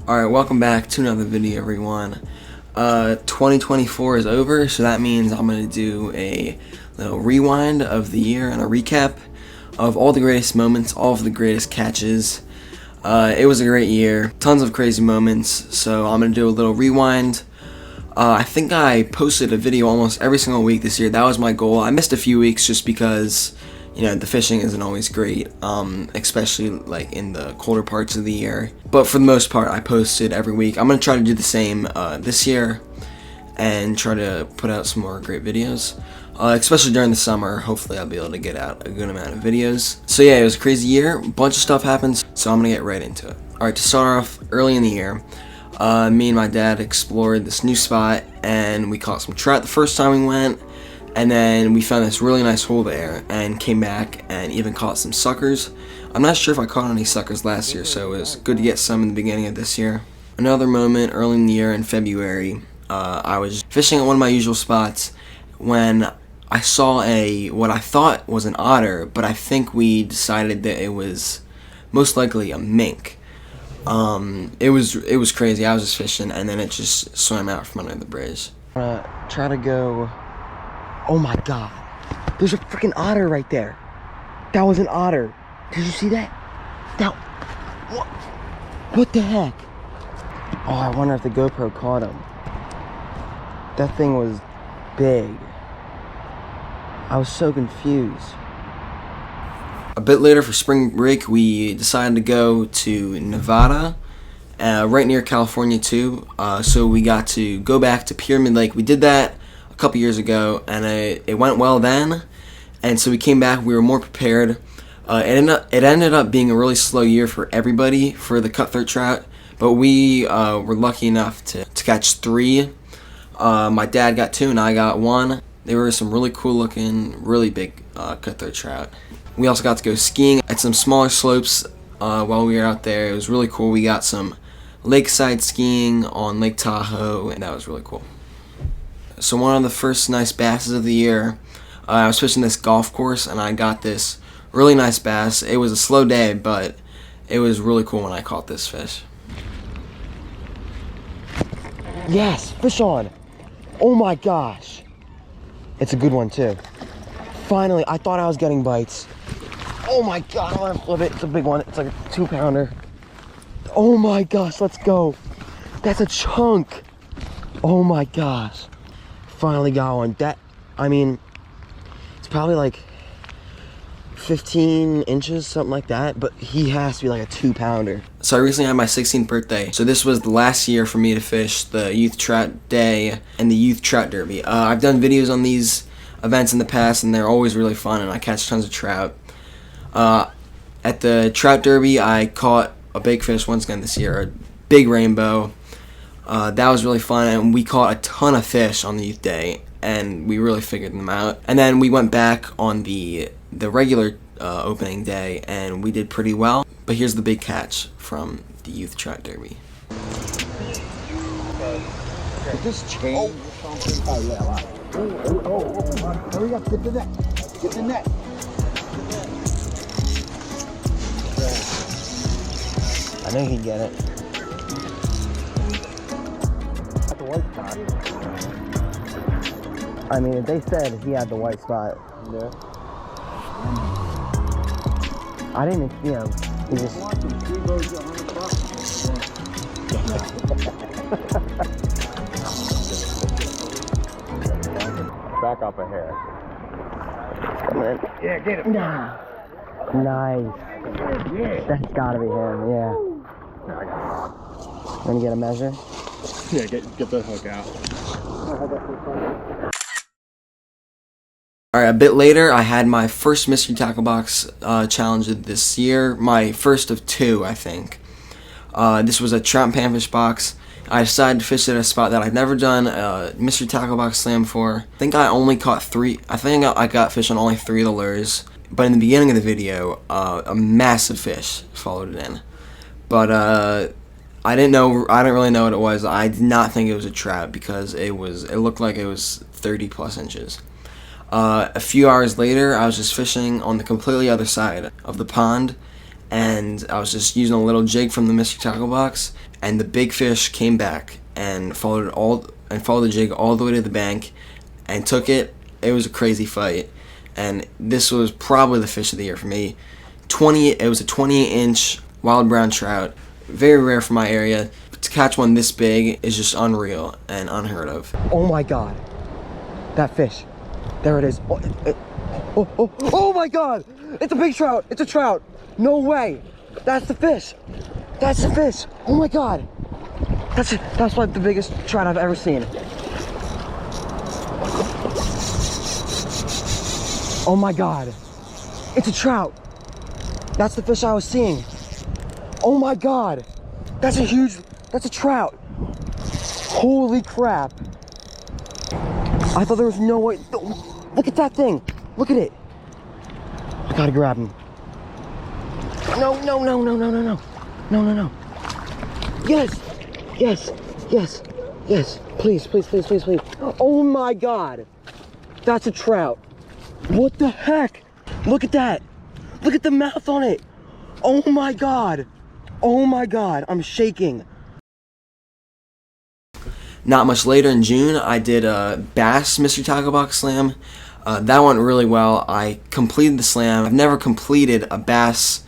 Alright, welcome back to another video, everyone. 2024 is over, so that means I'm going to do a little rewind of the year and a recap of all the greatest moments, all of the greatest catches. It was a great year, tons of crazy moments, so I'm going to do a little rewind. I think I posted a video almost every single week this year. That was my goal. I missed a few weeks just because, you know, the fishing isn't always great, especially like in the colder parts of the year. But for the most part, I posted every week. I'm going to try to do the same this year and try to put out some more great videos, especially during the summer. Hopefully I'll be able to get out a good amount of videos. So yeah, it was a crazy year. A bunch of stuff happened, so I'm going to get right into it. Alright, to start off, early in the year, me and my dad explored this new spot, and we caught some trout the first time we went. And then we found this really nice hole there and came back and even caught some suckers. I'm not sure if I caught any suckers last year, so it was good to get some in the beginning of this year. Another moment early in the year in February, I was fishing at one of my usual spots when I saw what I thought was an otter, but I think we decided that it was most likely a mink. It was crazy. I was just fishing and then it just swam out from under the bridge. Try to go. Oh my god, there's a freaking otter right there. That was an otter. Did you see that? What the heck? Oh, I wonder if the GoPro caught him. That thing was big. I was so confused. A bit later for spring break, we decided to go to Nevada, right near California too. So we got to go back to Pyramid Lake. We did that couple years ago, and it went well then, and so we came back. We were more prepared. It ended up being a really slow year for everybody for the cutthroat trout, but we were lucky enough to catch 3. My dad got 2 and I got 1. They were some really cool looking, really big cutthroat trout. We also got to go skiing at some smaller slopes while we were out there. It was really cool. We got some lakeside skiing on Lake Tahoe, and that was really cool. So one of the first nice basses of the year, I was fishing this golf course and I got this really nice bass. It was a slow day, but it was really cool when I caught this fish. Yes, fish on. Oh my gosh. It's a good one too. Finally, I thought I was getting bites. Oh my god, I want to flip it. It's a big one. It's like a 2-pounder. Oh my gosh, let's go. That's a chunk. Oh my gosh. Finally got one. It's probably like 15 inches, something like that, but he has to be like a 2-pounder. So I recently had my 16th birthday, so this was the last year for me to fish the Youth Trout Day and the Youth Trout Derby. I've done videos on these events in the past, and they're always really fun, and I catch tons of trout. At the Trout Derby, I caught a big fish once again this year, a big rainbow. That was really fun, and we caught a ton of fish on the Youth Day, and we really figured them out. And then we went back on the regular opening day, and we did pretty well. But here's the big catch from the Youth Trout Derby. Could this change or something? Oh yeah, wow. Hurry up, get the net. Get the net. I knew he'd get it. White spot. I mean, if they said he had the white spot. Yeah. I didn't even see him. He just. Back up a hair. Yeah, get him. Nah. Nice. Yeah. That's gotta be him, yeah. Gonna get a measure? Yeah, get the hook out. Alright, a bit later, I had my first mystery tackle box challenge this year. My first of 2, I think. This was a trout and panfish box. I decided to fish at a spot that I've never done a mystery tackle box slam for. I think I only caught 3. I think I got fish on only 3 of the lures. But in the beginning of the video, a massive fish followed it in. But I didn't really know what it was. I did not think it was a trout because it looked like it was 30 plus inches. A few hours later, I was just fishing on the completely other side of the pond, and I was just using a little jig from the mystery tackle box, and the big fish came back and followed the jig all the way to the bank and took it. It was a crazy fight, and this was probably the fish of the year for me. It was a 28-inch wild brown trout, very rare for my area. To catch one this big is just unreal and unheard of. Oh my God, that fish, there it is. Oh my God, it's a big trout, it's a trout. No way, that's the fish. That's the fish. Oh my God, that's like the biggest trout I've ever seen. Oh my God, it's a trout. That's the fish I was seeing. Oh my God, that's a trout. Holy crap. I thought there was no way. Look at that thing. Look at it. I gotta grab him. No. Yes. Please. Oh my God. That's a trout. What the heck? Look at that. Look at the mouth on it. Oh my God. I'm shaking. Not much later in June, I did a bass mystery tackle box slam. That went really well. I completed the slam. I've never completed a bass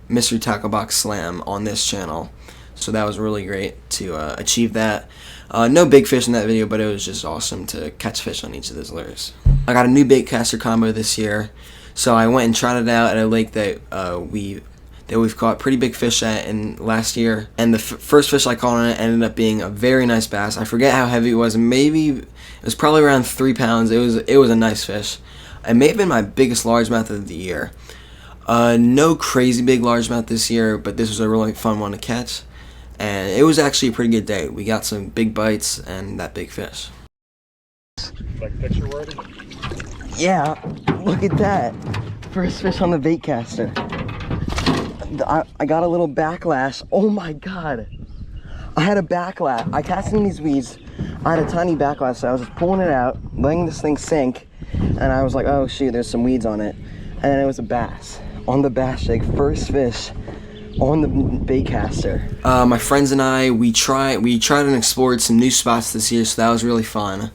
mystery tackle box slam on this channel, so that was really great to achieve that. No big fish in that video, but it was just awesome to catch fish on each of those lures. I got a new bait caster combo this year, so I went and tried it out at a lake that we've caught pretty big fish at in last year, and the first fish I caught on it ended up being a very nice bass. I forget how heavy it was. Maybe it was probably around 3 pounds. It was a nice fish. It may have been my biggest largemouth of the year. No crazy big largemouth this year, but this was a really fun one to catch, and it was actually a pretty good day. We got some big bites and that big fish. Like picture worthy? Yeah, look at that. First fish on the bait caster. I got a little backlash. Oh my God. I had a backlash. I cast in these weeds. I had a tiny backlash, so I was just pulling it out, letting this thing sink, and I was like, oh shoot, there's some weeds on it. And then it was a bass on the bass jig. First fish on the bait caster. My friends and I, we tried and explored some new spots this year, so that was really fun.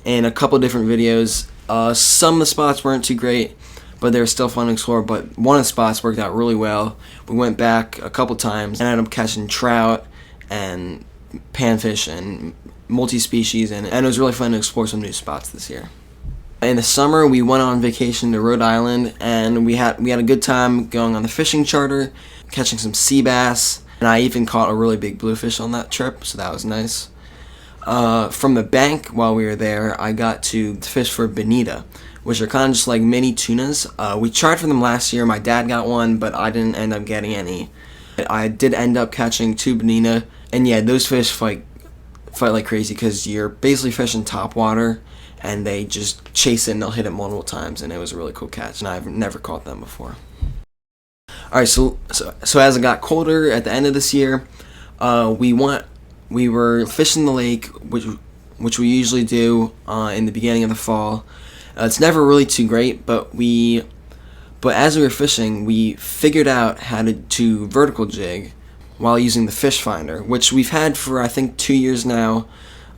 In a couple different videos. Some of the spots weren't too great, but they were still fun to explore. But one of the spots worked out really well. We went back a couple times and ended up catching trout and panfish and multi-species, and it was really fun to explore some new spots this year. In the summer, we went on vacation to Rhode Island, and we had a good time going on the fishing charter, catching some sea bass, and I even caught a really big bluefish on that trip, so that was nice. From the bank while we were there, I got to fish for bonita, which are kind of just like mini tunas. We tried for them last year. My dad got one, but I didn't end up getting any. I did end up catching 2 bonita, and yeah, those fish fight like crazy because you're basically fishing top water, and they just chase it and they'll hit it multiple times, and it was a really cool catch, and I've never caught them before. Alright, so as it got colder at the end of this year, we were fishing the lake, which we usually do in the beginning of the fall. It's never really too great, but as we were fishing, we figured out how to vertical jig while using the fish finder, which we've had for I think 2 years now.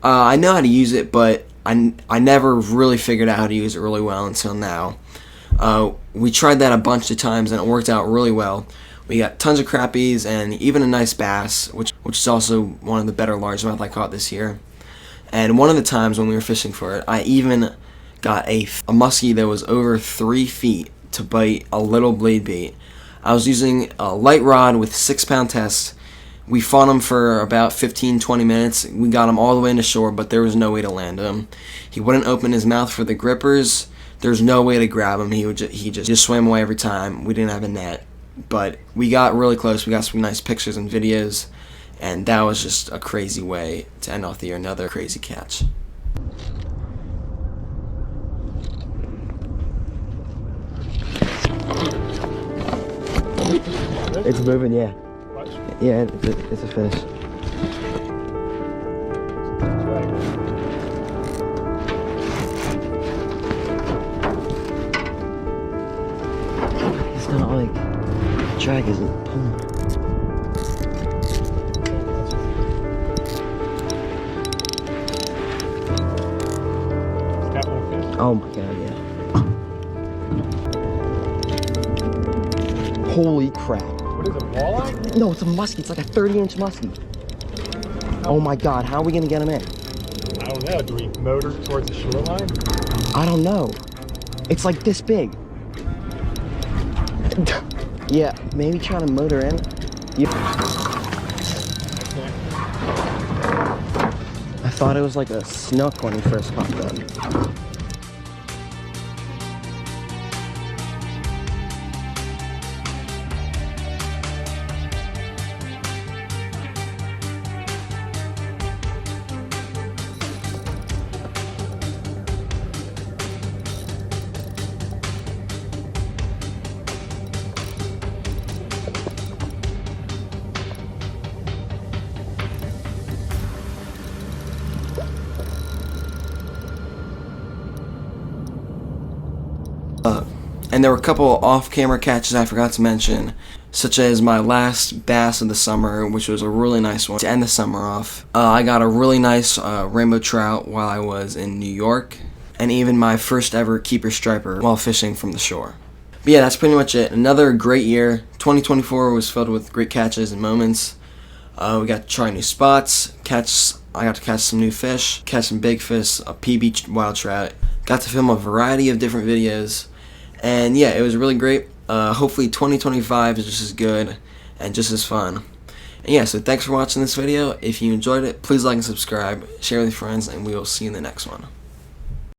I know how to use it, but I never really figured out how to use it really well until now. We tried that a bunch of times and it worked out really well. We got tons of crappies and even a nice bass, which is also one of the better largemouth I caught this year. And one of the times when we were fishing for it, I even got a muskie that was over 3 feet to bite a little blade bait. I was using a light rod with 6-pound test. We fought him for about 15-20 minutes. We got him all the way into shore, but there was no way to land him. He wouldn't open his mouth for the grippers. There's no way to grab him. He just swam away every time. We didn't have a net, but we got really close. We got some nice pictures and videos, and that was just a crazy way to end off the year. Another crazy catch. It's moving, yeah. Yeah, it's a fish. It's not like drag isn't pulling. Oh my god, yeah. Holy crap. What is it, walleye? No, it's a muskie. It's like a 30-inch muskie. Oh my god, how are we gonna get him in? I don't know. Do we motor towards the shoreline? I don't know. It's like this big. Yeah, maybe trying to motor in. I thought it was like a snook when he first popped up. And there were a couple off-camera catches I forgot to mention, such as my last bass of the summer, which was a really nice one to end the summer off. I got a really nice rainbow trout while I was in New York, and even my first ever keeper striper while fishing from the shore. But yeah, that's pretty much it. Another great year. 2024 was filled with great catches and moments. We got to try new spots, I got to catch some new fish, catch some big fish, a PB wild trout. Got to film a variety of different videos. And yeah, it was really great. Hopefully 2025 is just as good and just as fun. And yeah, so thanks for watching this video. If you enjoyed it, please like and subscribe, share with your friends, and we will see you in the next one.